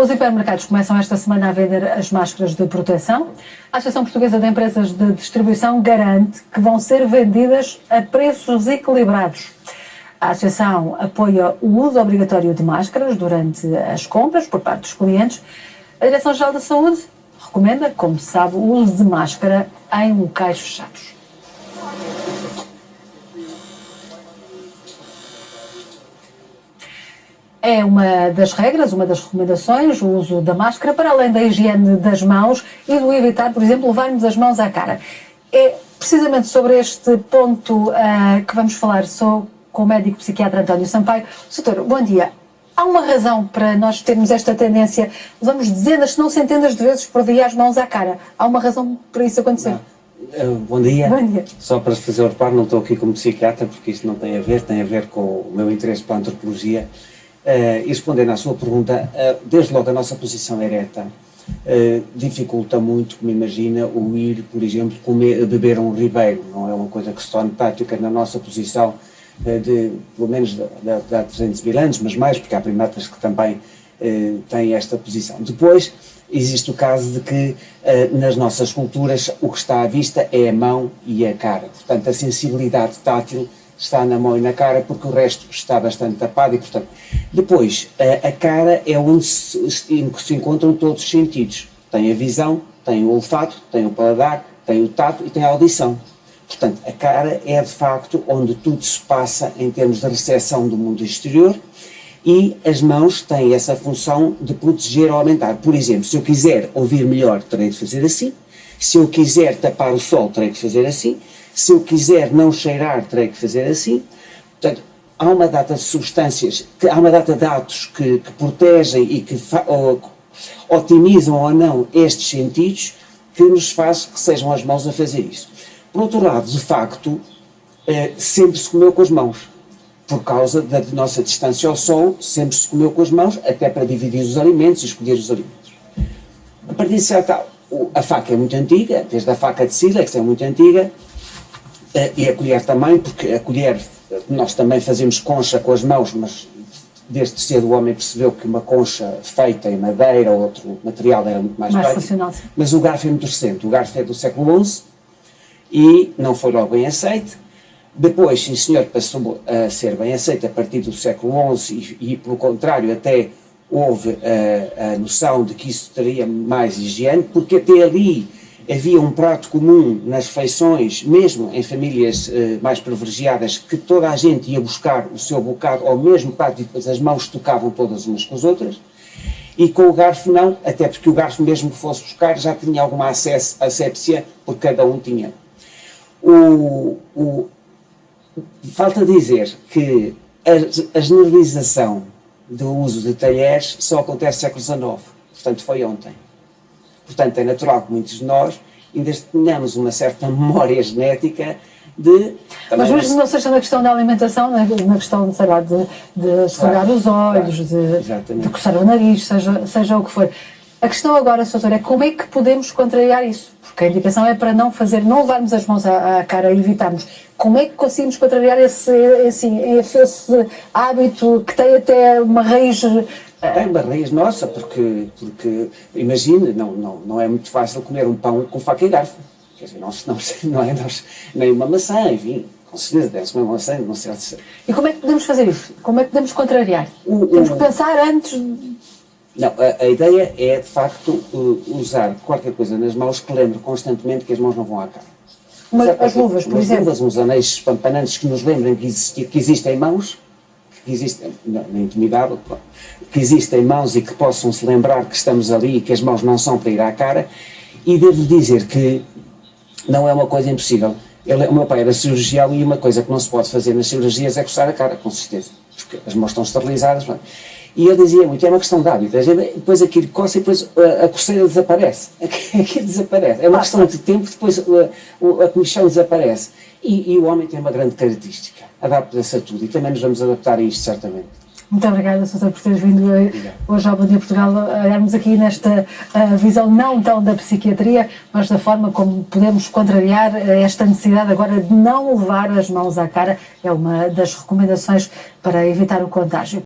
Os hipermercados começam esta semana a vender as máscaras de proteção. A Associação Portuguesa de Empresas de Distribuição garante que vão ser vendidas a preços equilibrados. A Associação apoia o uso obrigatório de máscaras durante as compras por parte dos clientes. A Direção-Geral da Saúde recomenda, como se sabe, o uso de máscara em locais fechados. É uma das regras, uma das recomendações, o uso da máscara, para além da higiene das mãos e do evitar, por exemplo, levarmos as mãos à cara. É precisamente sobre este ponto que vamos falar com o médico psiquiatra António Sampaio. Doutor, bom dia. Há uma razão para nós termos esta tendência, vamos dezenas, se não centenas de vezes por dia as mãos à cara. Há uma razão para isso acontecer? Bom dia. Bom dia. Só para se fazer o reparo, não estou aqui como psiquiatra, porque isto não tem a ver com o meu interesse pela antropologia. E respondendo à sua pergunta, desde logo a nossa posição ereta dificulta muito, como imagina, o ir, por exemplo, beber um ribeiro. Não é uma coisa que se torne prática na nossa posição pelo menos de há 300 mil anos, mas mais, porque há primatas que também têm esta posição. Depois, existe o caso de que nas nossas culturas o que está à vista é a mão e a cara. Portanto, a sensibilidade tátil está na mão e na cara, porque o resto está bastante tapado e, portanto, depois, a cara é onde se encontram todos os sentidos. Tem a visão, tem o olfato, tem o paladar, tem o tato e tem a audição. Portanto, a cara é de facto onde tudo se passa em termos de recepção do mundo exterior, e as mãos têm essa função de proteger ou aumentar. Por exemplo, se eu quiser ouvir melhor, terei de fazer assim. Se eu quiser tapar o sol, terei de fazer assim. Se eu quiser não cheirar, terei que fazer assim. Portanto, há uma data de substâncias, há uma data de atos que protegem e que otimizam ou não estes sentidos, que nos faz que sejam as mãos a fazer isso. Por outro lado, de facto, sempre se comeu com as mãos. Por causa da nossa distância ao sol, sempre se comeu com as mãos, até para dividir os alimentos e escolher os alimentos. A partir de certa, a faca é muito antiga, desde a faca de sílex é muito antiga, e a colher também, porque a colher, nós também fazemos concha com as mãos, mas desde cedo o homem percebeu que uma concha feita em madeira ou outro material era muito mais funcional. Mas o garfo é muito recente, o garfo é do século XI e não foi logo bem aceito. Depois, sim senhor, passou a ser bem aceito a partir do século XI e pelo contrário, até houve a noção de que isso teria mais higiene, porque até ali havia um prato comum nas refeições, mesmo em famílias mais privilegiadas, que toda a gente ia buscar o seu bocado ao mesmo prato e depois as mãos tocavam todas umas com as outras, e com o garfo não, até porque o garfo mesmo que fosse buscar já tinha alguma asepsia, porque cada um tinha. Falta dizer que a generalização do uso de talheres só acontece no século XIX, portanto foi ontem. Portanto, é natural que muitos de nós ainda tenhamos uma certa memória genética de... Mas mesmo não seja na questão da alimentação, na questão, sei lá, de esfregar os olhos, de coçar o nariz, seja o que for. A questão agora, doutor, é como é que podemos contrariar isso? Porque a indicação é para não levarmos as mãos à cara e evitarmos. Como é que conseguimos contrariar esse hábito que tem até uma raiz... Tem uma raiz nossa, porque imagine, não é muito fácil comer um pão com faca e garfo. Quer dizer, nem uma maçã, enfim, com certeza deve-se comer uma maçã, não sei se... E como é que podemos fazer isso? Como é que podemos contrariar? Temos que pensar antes... Não, a ideia é, de facto, usar qualquer coisa nas mãos que lembre constantemente que as mãos não vão à cara. As luvas, por exemplo. Luvas, uns anéis espampanantes que nos lembrem que existem mãos, que existem, na intimidade, que existem mãos e que possam se lembrar que estamos ali e que as mãos não são para ir à cara. E devo dizer que não é uma coisa impossível. O meu pai era cirurgião e uma coisa que não se pode fazer nas cirurgias é coçar a cara, com certeza, porque as mãos estão esterilizadas. Não é? E ele dizia muito, é uma questão de hábito, depois aquilo coça e depois a coceira desaparece, aquilo desaparece, é uma questão de tempo, depois a comichão desaparece. E o homem tem uma grande característica, adapta-se a tudo, e também nos vamos adaptar a isto, certamente. Muito obrigada, doutor, por teres vindo hoje ao Bom Dia Portugal, a olharmos aqui nesta visão não tão da psiquiatria, mas da forma como podemos contrariar esta necessidade agora de não levar as mãos à cara, é uma das recomendações para evitar o contágio.